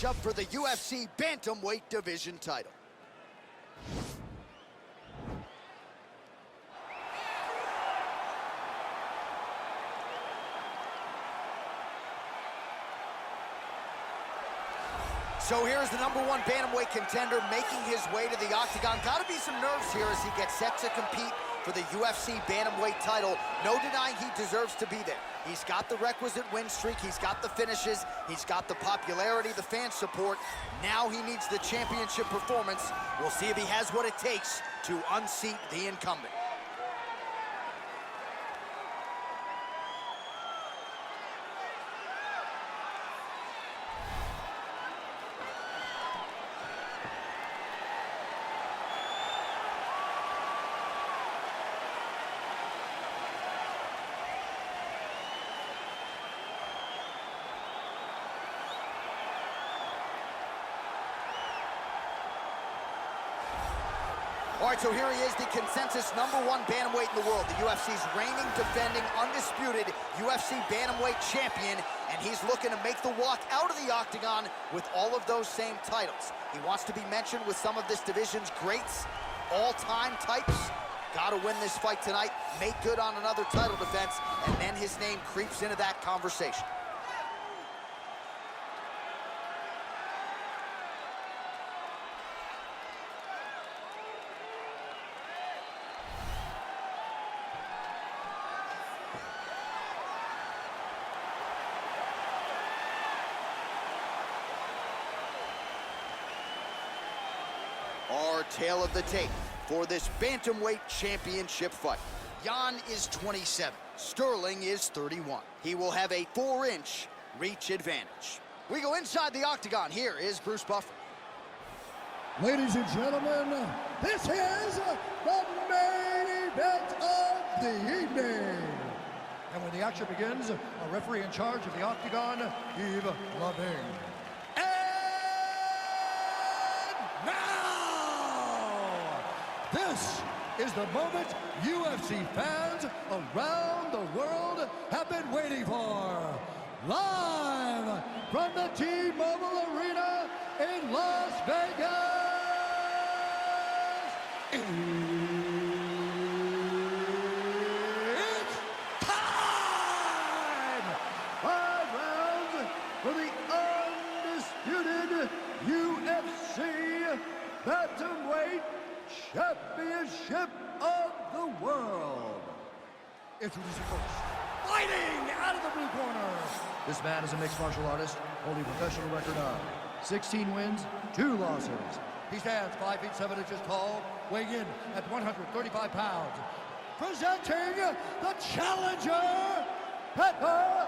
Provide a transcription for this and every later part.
matchup for the UFC Bantamweight division title. So here's the #1 bantamweight contender making his way to the octagon. Gotta be some nerves here as he gets set to compete for the UFC bantamweight title. No denying he deserves to be there. He's got the requisite win streak, he's got the finishes, he's got the popularity, the fan support. Now he needs the championship performance. We'll see if he has what it takes to unseat the incumbent. All right, so here he is, the consensus #1 bantamweight in the world, the UFC's reigning, defending, undisputed UFC bantamweight champion, and he's looking to make the walk out of the octagon with all of those same titles. He wants to be mentioned with some of this division's greats, all-time types. Got to win this fight tonight, make good on another title defense, and then his name creeps into that conversation. Our tale of the tape for this bantamweight championship fight. Jan is 27, Sterling is 31. He will have a 4-inch reach advantage. We go inside the octagon. Here is Bruce Buffer. Ladies and gentlemen, this is the main event of the evening. And when the action begins, a referee in charge of the octagon, Yves Lavigne. This is the moment UFC fans around the world have been waiting for. Live from the T-Mobile Arena in Las Vegas. It's time! 5 rounds for the undisputed UFC Bantamweight Championship of the world. Introducing first, fighting out of the blue corner. This man is a mixed martial artist, holding a professional record of 16 wins, 2 losses. He stands 5 feet 7 inches tall, weighing in at 135 pounds. Presenting the challenger, Petr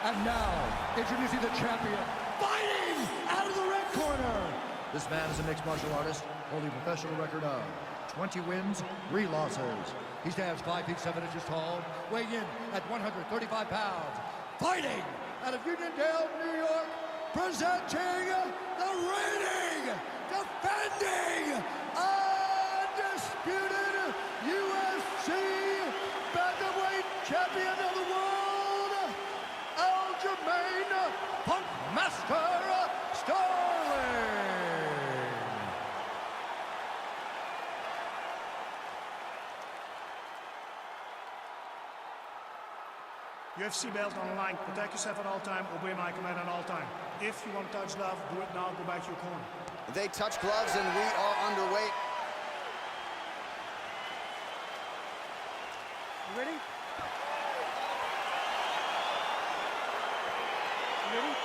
And now, introducing the champion, fighting out of the red corner. This man is a mixed martial artist, holding a professional record of 20 wins, 3 losses. He stands 5 feet 7 inches tall, weighing in at 135 pounds. Fighting out of Uniondale, New York, presenting the reigning, defending, undisputed UFC Bantamweight champion of the world, Aljamain Punkmaster Sterling. UFC belt on the line. Protect yourself at all time. Obey my command at all time. If you want to touch glove, do it now. Go back to your corner. They touch gloves and we are underway. You ready? You ready?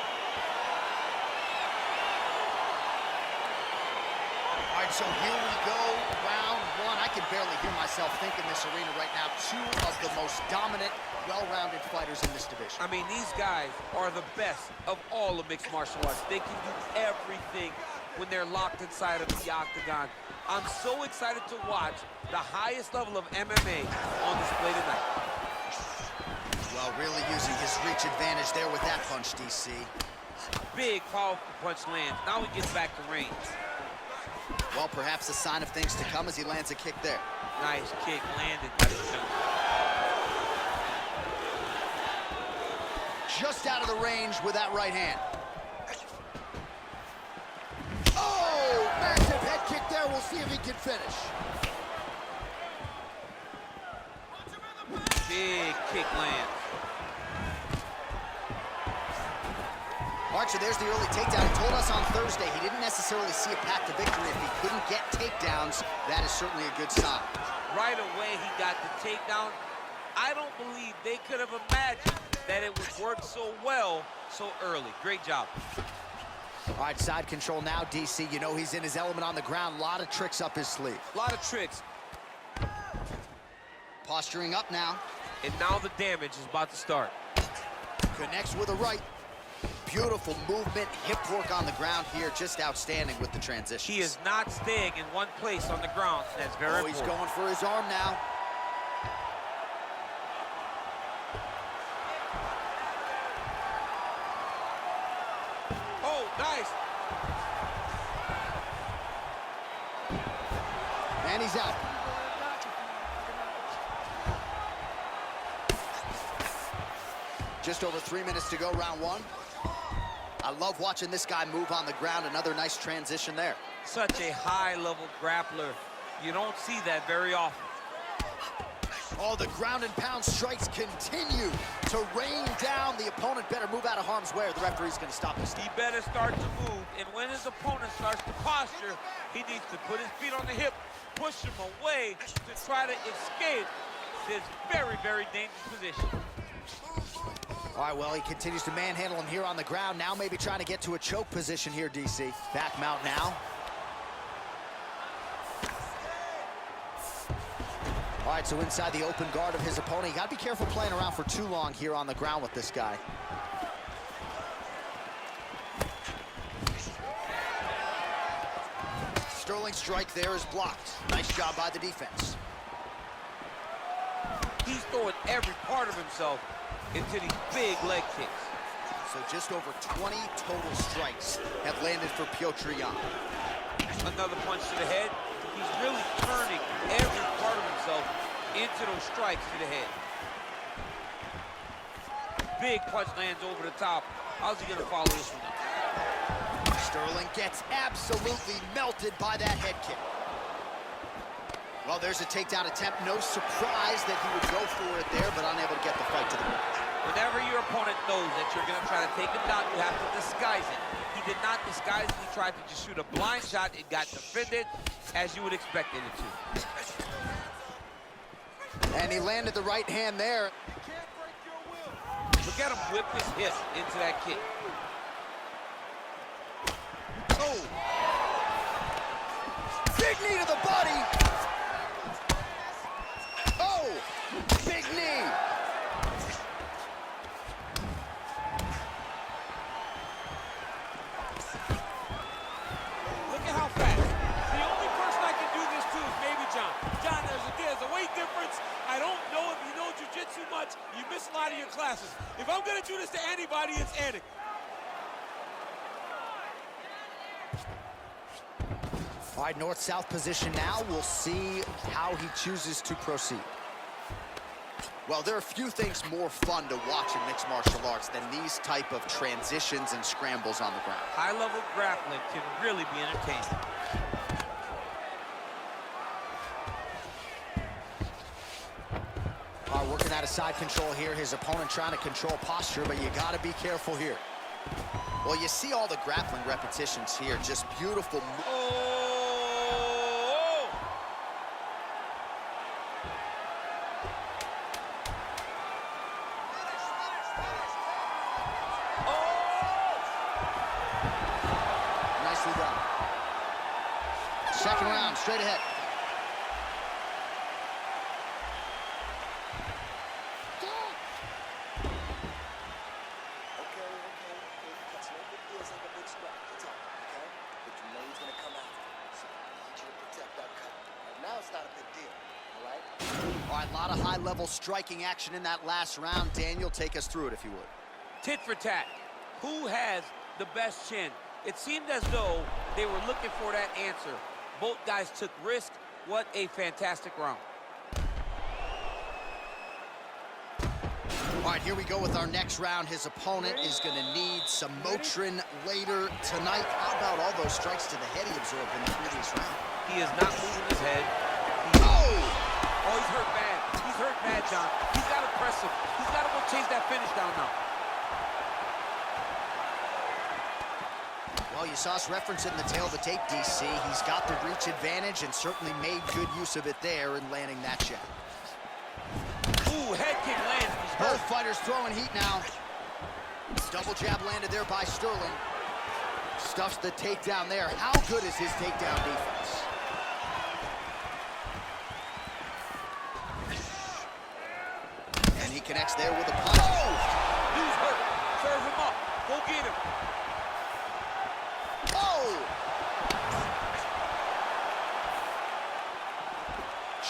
All right, so here we go, round 1. I can barely hear myself think in this arena right now. 2 of the most dominant, well-rounded fighters in this division. I mean, these guys are the best of all of mixed martial arts. They can do everything when they're locked inside of the octagon. I'm so excited to watch the highest level of MMA on display tonight. Well, really using his reach advantage there with that punch, DC. Big, powerful punch lands. Now he gets back to range. Well, perhaps a sign of things to come as he lands a kick there. Nice kick landed by the jump. just out of the range with that right hand. Oh, massive head kick there. We'll see if he can finish. Big kick lands. Archer, there's the early takedown. He told us on Thursday he didn't necessarily see a path to victory if he couldn't get takedowns. That is certainly a good sign. Right away, he got the takedown. I don't believe they could have imagined that it would work so well so early. Great job. All right, side control now, DC. You know he's in his element on the ground. A lot of tricks up his sleeve. A lot of tricks. Posturing up now. And now the damage is about to start. Connects with a right. Beautiful movement, hip work on the ground here. Just outstanding with the transition. He is not staying in one place on the ground. That's very important. He's going for his arm now. Oh, nice. And he's out. Just over 3 minutes to go, round one. I love watching this guy move on the ground. Another nice transition there. Such a high-level grappler. You don't see that very often. Oh, the ground and pound strikes continue to rain down. The opponent better move out of harm's way or the referee's going to stop this. He better start to move, and when his opponent starts to posture, he needs to put his feet on the hip, push him away to try to escape this very, very dangerous position. All right, well, he continues to manhandle him here on the ground. Now maybe trying to get to a choke position here, DC. Back mount now. All right, so inside the open guard of his opponent. You got to be careful playing around for too long here on the ground with this guy. Sterling strike there is blocked. Nice job by the defense. He's throwing every part of himself into these big leg kicks. So just over 20 total strikes have landed for Petr. Another punch to the head. He's really turning every part of himself into those strikes to the head. Big punch lands over the top. How's he gonna follow this one up? Sterling gets absolutely melted by that head kick. Well, there's a takedown attempt. No surprise that he would go for it there, but unable to get the fight to the ground. Whenever your opponent knows that you're going to try to take him down, you have to disguise it. He did not disguise it. He tried to just shoot a blind shot. It got defended as you would expect it to. And he landed the right hand there. Look at him whip his hip into that kick. Oh! Big knee to the body. Oh! Big knee. Look at how fast. The only person I can do this to is maybe John. John, there's a weight difference. I don't know if you know jiu-jitsu much. You miss a lot of your classes. If I'm going to do this to anybody, it's Andy. All right, north-south position now. We'll see how he chooses to proceed. Well, there are few things more fun to watch in mixed martial arts than these type of transitions and scrambles on the ground. High-level grappling can really be entertaining. All right, working out of side control here. His opponent trying to control posture, but you got to be careful here. Well, you see all the grappling repetitions here. Just beautiful. Oh! Nicely done. Second round, straight ahead. All right, a lot of high-level striking action in that last round. Daniel, take us through it, if you would. Tit for tat. Who has the best chin? It seemed as though they were looking for that answer. Both guys took risk. What a fantastic round. All right, here we go with our next round. His opponent is going to need some Motrin later tonight. How about all those strikes to the head he absorbed in the previous round? He is not moving his head. Oh, he's hurt bad. He's hurt bad, John. He's got to press him. He's got to go chase that finish down now. Well, you saw us referencing the tail of the tape, DC. He's got the reach advantage and certainly made good use of it there in landing that jab. Ooh, head kick lands. Both fighters throwing heat now. Double jab landed there by Sterling. Stuffs the takedown there. How good is his takedown defense? And he connects there with a punch. Oh! He's hurt. Serve him up. Go get him. Oh!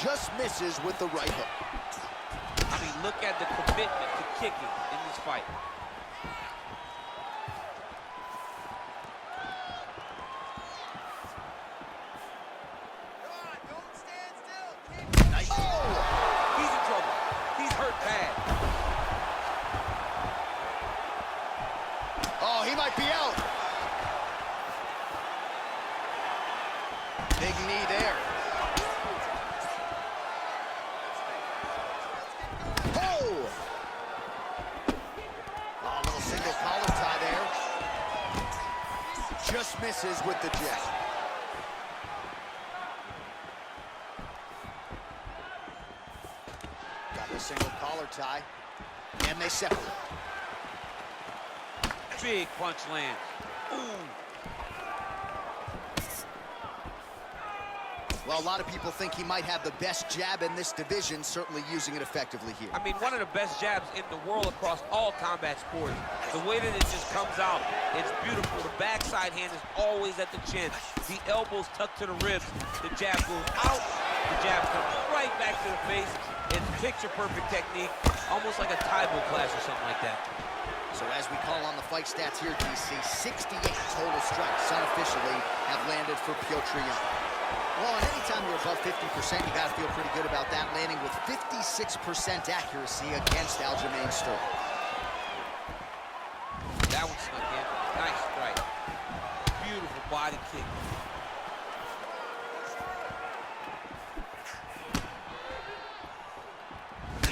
Just misses with the right hook. I mean, look at the commitment to kicking in this fight. Nice. Oh! He's in trouble. He's hurt bad. Oh, he might be out. Big knee there. Just misses with the jab. Got the single collar tie, and they separate. Big punch lands. Ooh. Well, a lot of people think he might have the best jab in this division, certainly using it effectively here. I mean, one of the best jabs in the world across all combat sports. The way that it just comes out, it's beautiful. The backside hand is always at the chin. The elbows tucked to the ribs. The jab goes out. The jab comes right back to the face. It's picture-perfect technique, almost like a Taibo class or something like that. So as we call on the fight stats here, DC, 68 total strikes unofficially have landed for Petr. Well, and anytime you're above 50%, you got to feel pretty good about that, landing with 56% accuracy against Aljamain Sterling. That one snuck in. Nice strike. Beautiful body kick.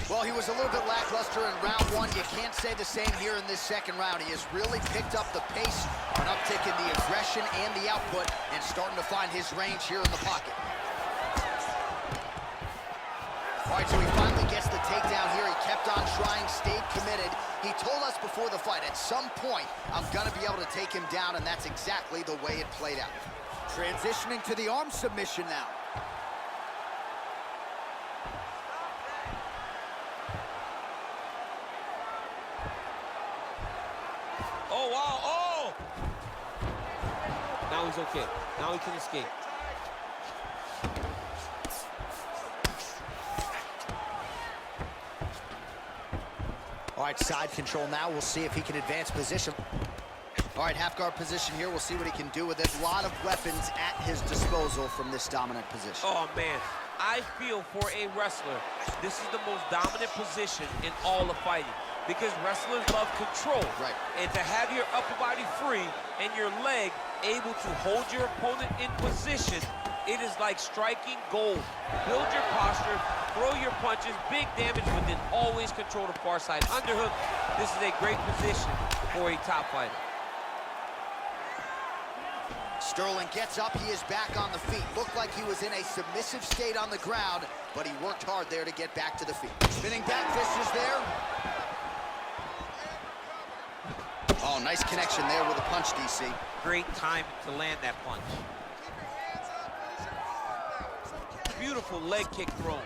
Well, he was a little bit lackluster in round one. You can't say the same here in this second round. He has really picked up the pace, an uptick in the aggression and the output, and starting to find his range here in the pocket. All right, so he finally gets the takedown here. He kept on trying, stayed committed. He told us before the fight, at some point, I'm gonna be able to take him down, and that's exactly the way it played out. Transitioning to the arm submission now. Oh, wow, oh! Now he's okay. Now he can escape. All right, side control now. We'll see if he can advance position. All right, half guard position here. We'll see what he can do with it. A lot of weapons at his disposal from this dominant position. Oh, man. I feel for a wrestler, this is the most dominant position in all of fighting, because wrestlers love control. Right. And to have your upper body free and your leg able to hold your opponent in position, it is like striking gold. Build your posture, throw your punches, big damage, but then always control the far side underhook. This is a great position for a top fighter. Sterling gets up, he is back on the feet. Looked like he was in a submissive state on the ground, but he worked hard there to get back to the feet. Spinning back fist is there. Oh, nice connection there with a punch, DC. Great time to land that punch. Beautiful leg kick thrown.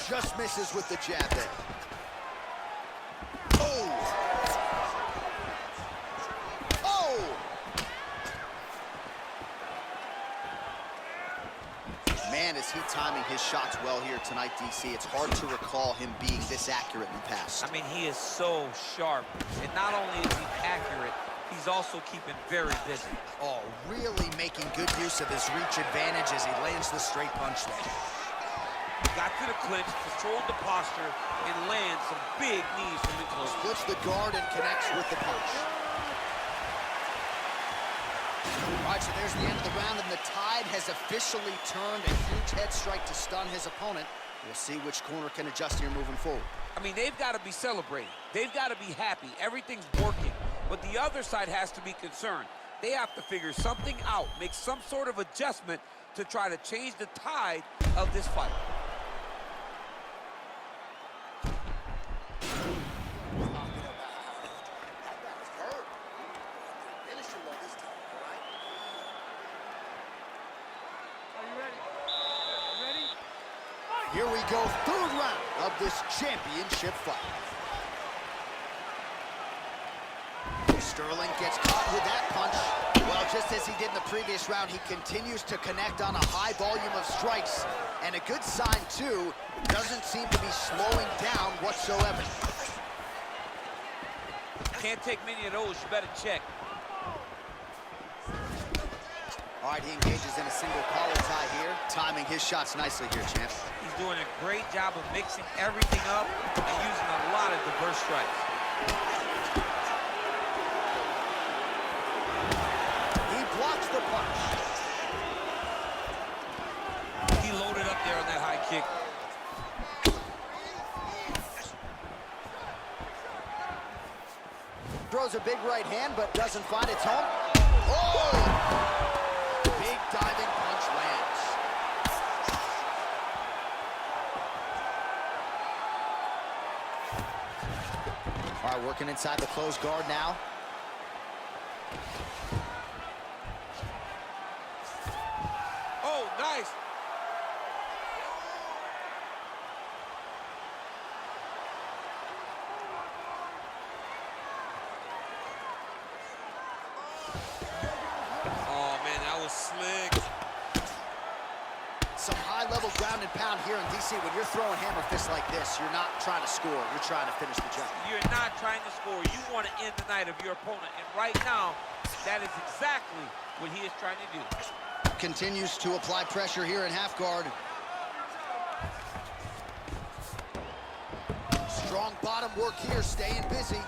Just misses with the jab there. Oh! Man, is he timing his shots well here tonight, DC. It's hard to recall him being this accurate in the past. I mean, he is so sharp. And not only is he accurate, he's also keeping very busy. Oh, really making good use of his reach advantage as he lands the straight punch there. Got to the clinch, controlled the posture, and lands some big knees from in close. Splits the guard and connects with the punch. All right, so there's the end of the round, and the tide has officially turned. A huge head strike to stun his opponent. We'll see which corner can adjust here moving forward. I mean, they've got to be celebrating. They've got to be happy. Everything's working. But the other side has to be concerned. They have to figure something out, make some sort of adjustment to try to change the tide of this fight. Here we go, third round of this championship fight. Sterling gets caught with that punch. Well, just as he did in the previous round, he continues to connect on a high volume of strikes. And a good sign, too, doesn't seem to be slowing down whatsoever. Can't take many of those, you better check. All right, he engages in a single collar tie here. Timing his shots nicely here, champ. He's doing a great job of mixing everything up and using a lot of diverse strikes. He blocks the punch. He loaded up there on that high kick. Throws a big right hand, but doesn't find its home. Oh! Big diving punch lands. All right, working inside the closed guard now. Oh, nice. Oh, man, that was slick. Some high-level ground and pound here in DC. When you're throwing hammer fists like this, you're not trying to score. You're trying to finish the job. You're not trying to score. You want to end the night of your opponent. And right now, that is exactly what he is trying to do. Continues to apply pressure here in half guard. Strong bottom work here, staying busy.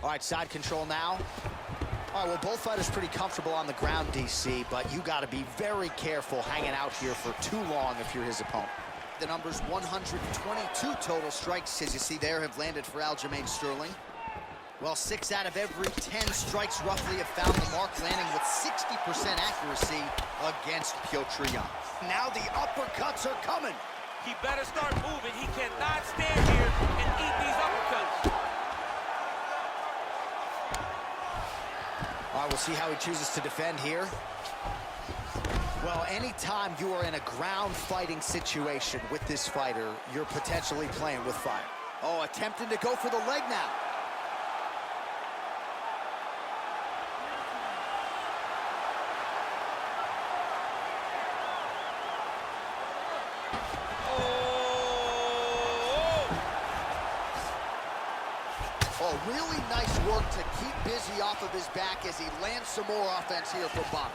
All right, side control now. All right, well, both fighters pretty comfortable on the ground, DC, but you got to be very careful hanging out here for too long if you're his opponent. The numbers 122 total strikes, as you see there, have landed for Aljamain Sterling. Well, 6 out of every 10 strikes roughly have found the mark, landing with 60% accuracy against Petr. Now the uppercuts are coming. He better start moving. He cannot stand here and eat these uppercuts. All right, we'll see how he chooses to defend here. Well, anytime you are in a ground fighting situation with this fighter, you're potentially playing with fire. Oh, attempting to go for the leg now. Oh, really nice work to keep busy off of his back as he lands some more offense here for Bout.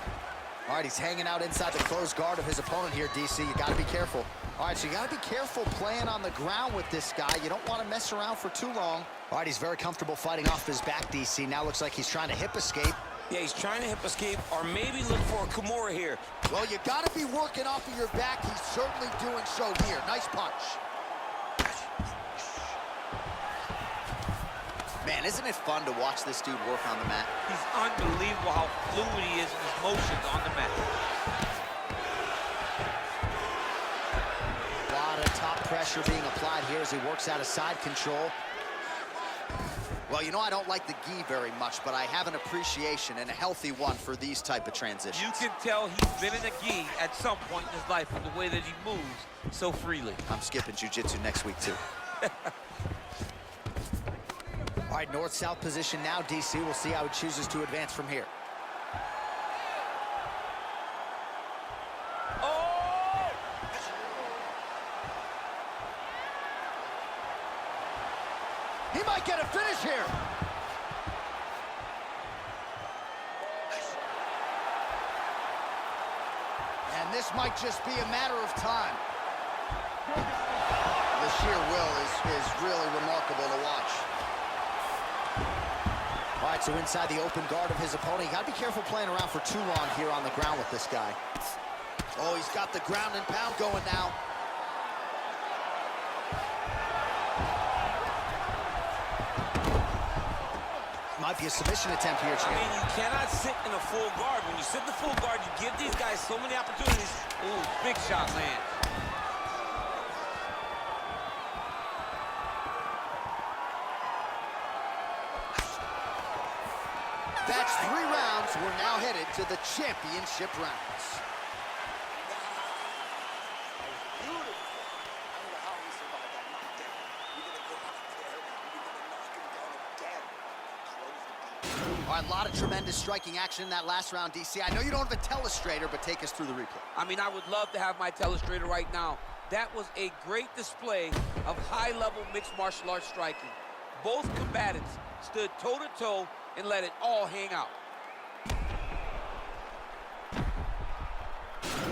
All right, he's hanging out inside the closed guard of his opponent here, DC. You got to be careful. All right, so you got to be careful playing on the ground with this guy. You don't want to mess around for too long. All right, he's very comfortable fighting off his back, DC. Now looks like he's trying to hip escape. Yeah, he's trying to hip escape or maybe look for a Kimura here. Well, you got to be working off of your back. He's certainly doing so here. Nice punch. Man, isn't it fun to watch this dude work on the mat? He's unbelievable how fluid he is in his motions on the mat. A lot of top pressure being applied here as he works out of side control. Well, you know, I don't like the gi very much, but I have an appreciation and a healthy one for these type of transitions. You can tell he's been in a gi at some point in his life with the way that he moves so freely. I'm skipping jiu-jitsu next week, too. All right, north-south position now, DC. We'll see how he chooses to advance from here. Oh! He might get a finish here. And this might just be a matter of time. The sheer will is really remarkable to watch. All right, so inside the open guard of his opponent. You got to be careful playing around for too long here on the ground with this guy. Oh, he's got the ground and pound going now. Might be a submission attempt here, Champ. I mean, you cannot sit in a full guard. When you sit in the full guard, you give these guys so many opportunities. Ooh, big shot lands. That's 3 rounds. We're now headed to the championship rounds. All right, a lot of tremendous striking action in that last round, DC. I know you don't have a telestrator, but take us through the replay. I mean, I would love to have my telestrator right now. That was a great display of high-level mixed martial arts striking. Both combatants stood toe-to-toe and let it all hang out.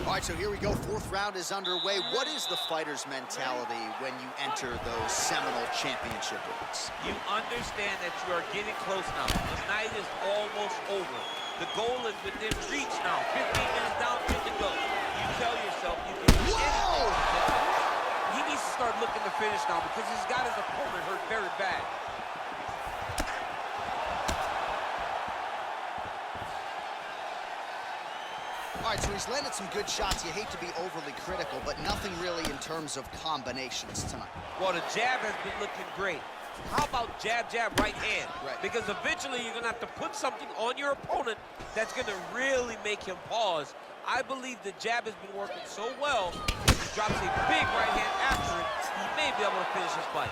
All right, so here we go. 4th round is underway. What is the fighter's mentality when you enter those seminal championship rounds? You understand that you are getting close now. The night is almost over. The goal is within reach now. 15 minutes down, 10 to go. You tell yourself you can do anything. He needs to start looking to finish now because he's got his opponent hurt very bad. All right, so he's landed some good shots. You hate to be overly critical, but nothing really in terms of combinations tonight. Well, the jab has been looking great. How about jab, jab, right hand? Right. Because eventually you're going to have to put something on your opponent that's going to really make him pause. I believe the jab has been working so well. He drops a big right hand after it. He may be able to finish his fight.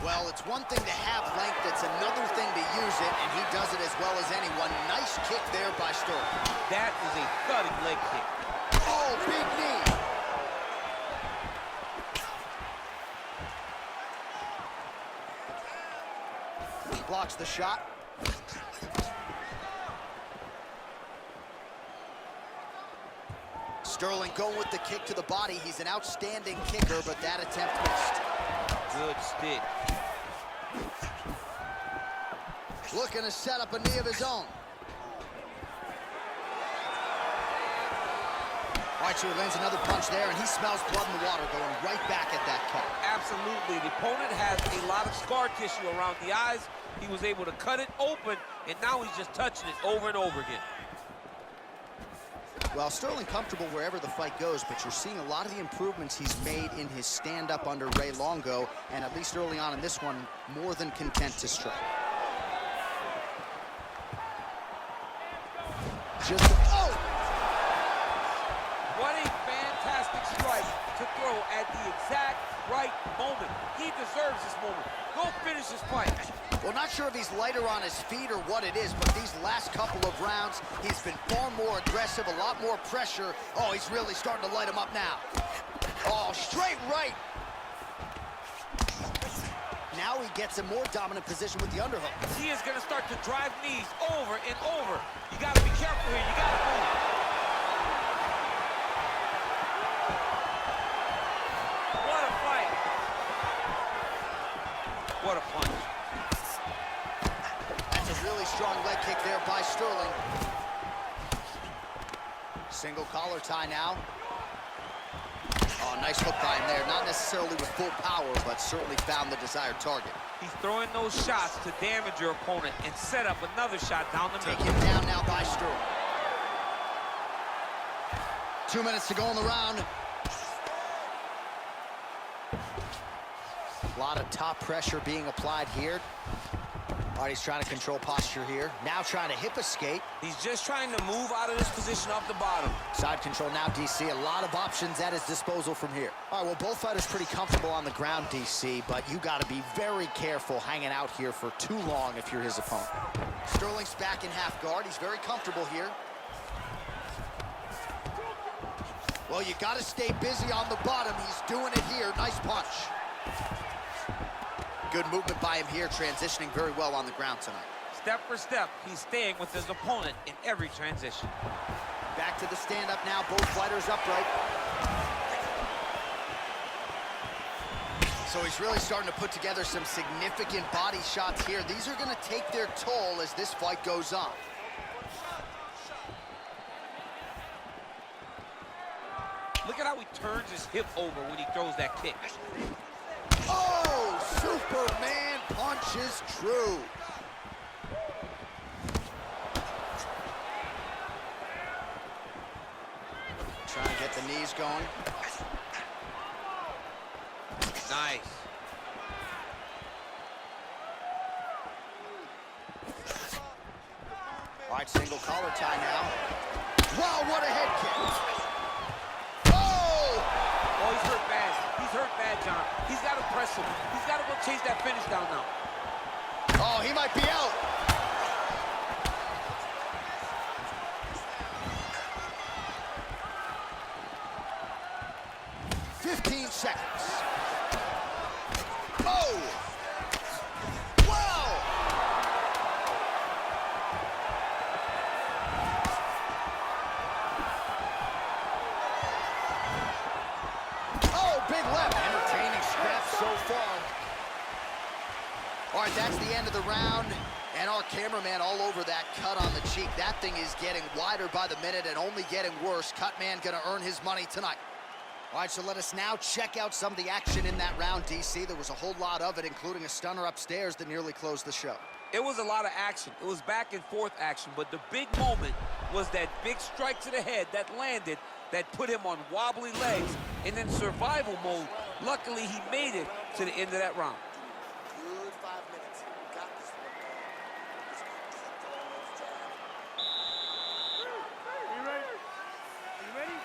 Well, it's one thing to have length, it's another thing to use it, and he does it as well as anyone. Nice kick there by Sterling. That is a thudding leg kick. Oh, big knee. Blocks the shot. Sterling going with the kick to the body. He's an outstanding kicker, but that attempt missed. Good stick. Looking to set up a knee of his own. All right, so he lands another punch there, and he smells blood in the water, going right back at that cut. Absolutely. The opponent has a lot of scar tissue around the eyes. He was able to cut it open, and now he's just touching it over and over again. Well, Sterling comfortable wherever the fight goes, but you're seeing a lot of the improvements he's made in his stand-up under Ray Longo, and at least early on in this one, more than content to strike. Oh! What a fantastic strike to throw at the exact right moment. He deserves this moment. Go finish his fight. Well, not sure if he's lighter on his feet or what it is, but these last couple of rounds, he's been far more aggressive, a lot more pressure. Oh, he's really starting to light him up now. Oh, straight right. Now he gets a more dominant position with the underhook. He is going to start to drive knees over and over. You got to be careful here. You got to move. What a fight. What a punch. That's a really strong leg kick there by Sterling. Single collar tie now. Oh, nice hook by him there. Not necessarily with full power, but certainly found the desired target. He's throwing those shots to damage your opponent and set up another shot down the middle. Take him down now by Sterling. 2 minutes to go in the round. A lot of top pressure being applied here. All right, he's trying to control posture here. Now trying to hip escape. He's just trying to move out of this position off the bottom. Side control now, DC. A lot of options at his disposal from here. All right, well, both fighters pretty comfortable on the ground, DC, but you got to be very careful hanging out here for too long if you're his opponent. Sterling's back in half guard. He's very comfortable here. Well, you got to stay busy on the bottom. He's doing it here. Nice punch. Good movement by him here, transitioning very well on the ground tonight. step for step, he's staying with his opponent in every transition. Back to the stand-up now, both fighters upright. So he's really starting to put together some significant body shots here. These are going to take their toll as this fight goes on. Look at how he turns his hip over when he throws that kick. Oh, Superman punch is true. Trying to get the knees going. Nice. All right, single collar tie now. Wow, what a head kick. Oh, he's hurt bad. He's hurt bad, John. He's got to press him. He's got to go chase that finish down now. Oh, he might be out. Seconds. Oh! Wow! Oh, big left. Entertaining scraps so far. All right, that's the end of the round. And our cameraman all over that cut on the cheek. That thing is getting wider by the minute and only getting worse. Cut man gonna earn his money tonight. All right, so let us now check out some of the action in that round, DC. There was a whole lot of it, including a stunner upstairs that nearly closed the show. It was a lot of action. It was back and forth action, but the big moment was that big strike to the head that landed, that put him on wobbly legs, and then survival mode. Luckily, he made it to the end of that round. Good 5 minutes. Got this one, You ready? You ready?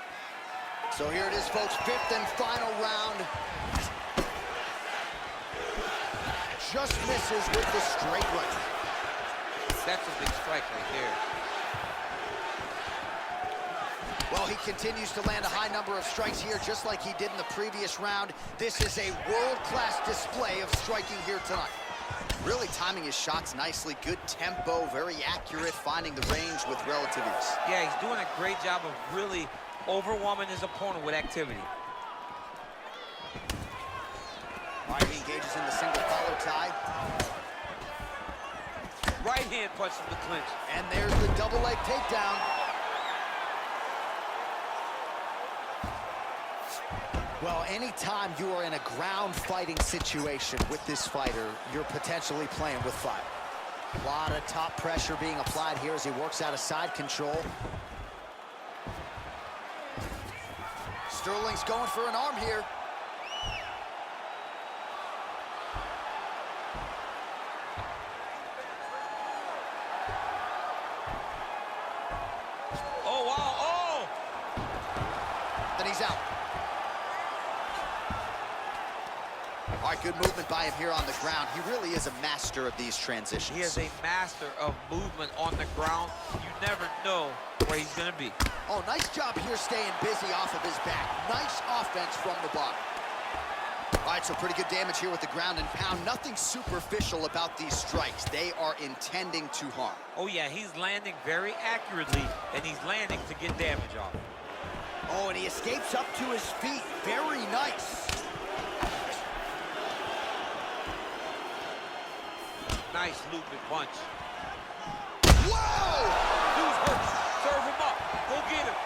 So here it is, folks, 5th and final round. Just misses with the straight right. That's a big strike right there. Well, he continues to land a high number of strikes here, just like he did in the previous round. This is a world-class display of striking here tonight. Really timing his shots nicely, good tempo, very accurate, finding the range with relative ease. Yeah, he's doing a great job of really overwhelming his opponent with activity. All right, he engages in the single collar tie. Right hand punch from the clinch. And there's the double leg takedown. Well, anytime you are in a ground fighting situation with this fighter, you're potentially playing with fire. A lot of top pressure being applied here as he works out of side control. Sterling's going for an arm here. Oh, wow, oh! Then he's out. All right, good movement by him here on the ground. He really is a master of these transitions. He is a master of movement on the ground. You never know where he's gonna be. Oh, nice job here staying busy off of his back. Nice offense from the bottom. All right, so pretty good damage here with the ground and pound. Nothing superficial about these strikes. They are intending to harm. Oh yeah, he's landing very accurately, and he's landing to get damage off. Oh, and he escapes up to his feet. Very nice. Nice looping punch. Whoa! Dude's hurt. Serve him up. Go get him.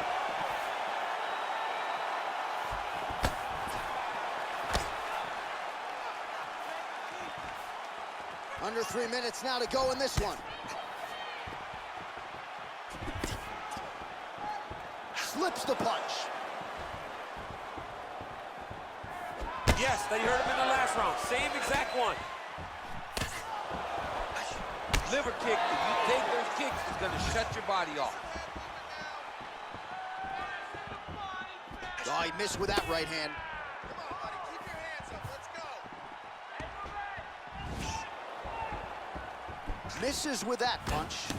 Under 3 minutes now to go in this one. Slips the punch. Yes, they hurt him in the last round. Same exact one. Liver kick. If you take those kicks, it's going to shut your body off. Oh, he missed with that right hand. Misses with that punch.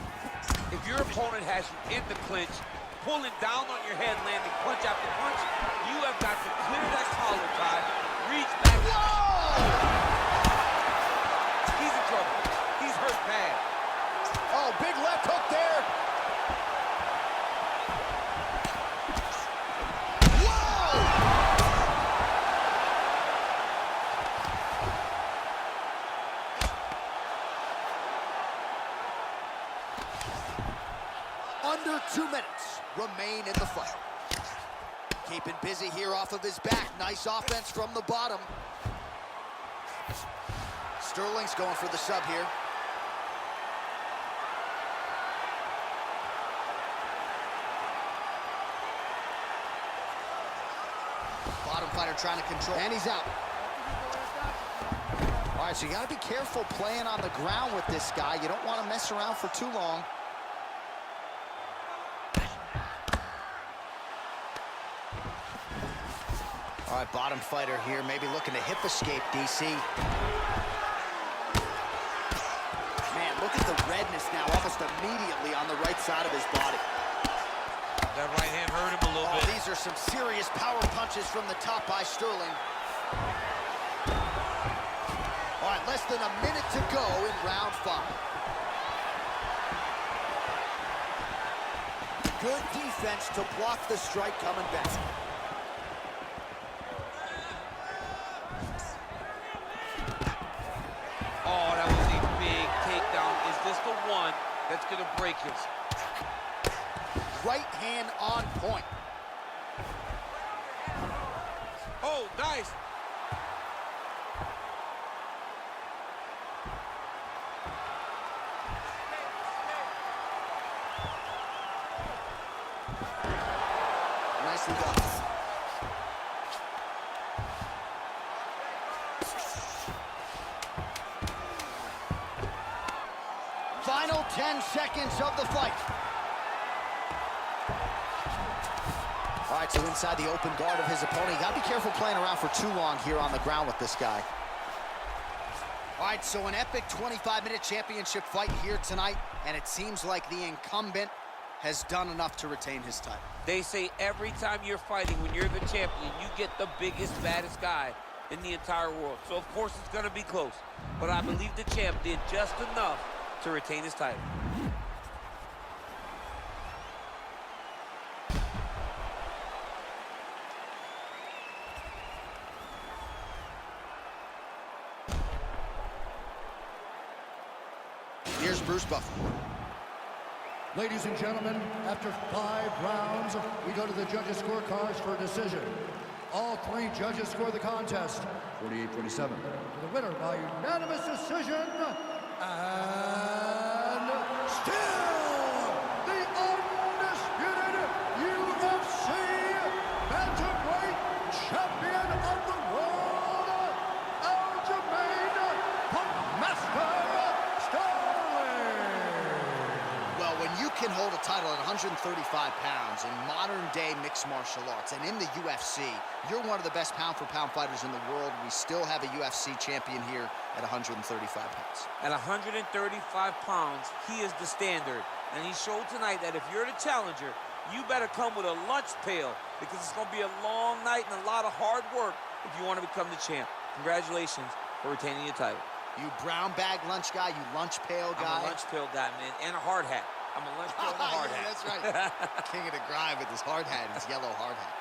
If your opponent has you in the clinch, pulling down on your head, landing punch after punch, you have got to clear that collar tie, reach back. Whoa! He's in trouble. He's hurt bad. Oh, big left hook there. Under 2 minutes remain in the fight. Keeping busy here off of his back. Nice offense from the bottom. Sterling's going for the sub here. Bottom fighter trying to control, and he's out. All right, so you got to be careful playing on the ground with this guy. You don't want to mess around for too long. All right, bottom fighter here, maybe looking to hip escape, DC. Man, look at the redness now, almost immediately on the right side of his body. That right hand hurt him a little bit. These are some serious power punches from the top by Sterling. All right, less than a minute to go in round 5. Good defense to block the strike coming back. Oh, that was a big takedown. Is this the one that's going to break him? Right hand on point. Oh, nice. Nicely done. Final 10 seconds of the fight. All right, so inside the open guard of his opponent. You got to be careful playing around for too long here on the ground with this guy. All right, so an epic 25-minute championship fight here tonight, and it seems like the incumbent has done enough to retain his title. They say every time you're fighting, when you're the champion, you get the biggest, baddest guy in the entire world. So, of course, it's going to be close. But I believe the champ did just enough to retain his title. Here's Bruce Buffer. Ladies and gentlemen, after 5 rounds, we go to the judges' scorecards for a decision. All 3 judges score the contest 48-47. The winner by unanimous decision, and still the undisputed UFC Bantamweight champion of the world, Aljamain Sterling. Well, when you can hold a title at 135 pounds in modern-day mixed martial arts and in the UFC, you're one of the best pound-for-pound fighters in the world. We still have a UFC champion here at 135 pounds. At 135 pounds, he is the standard. And he showed tonight that if you're the challenger, you better come with a lunch pail, because it's going to be a long night and a lot of hard work if you want to become the champ. Congratulations for retaining your title. You brown bag lunch guy, you lunch pail guy. I'm a lunch pail guy, man, and a hard hat. I'm a lunch pail and a hard hat. That's right. King of the grind with his hard hat, his yellow hard hat.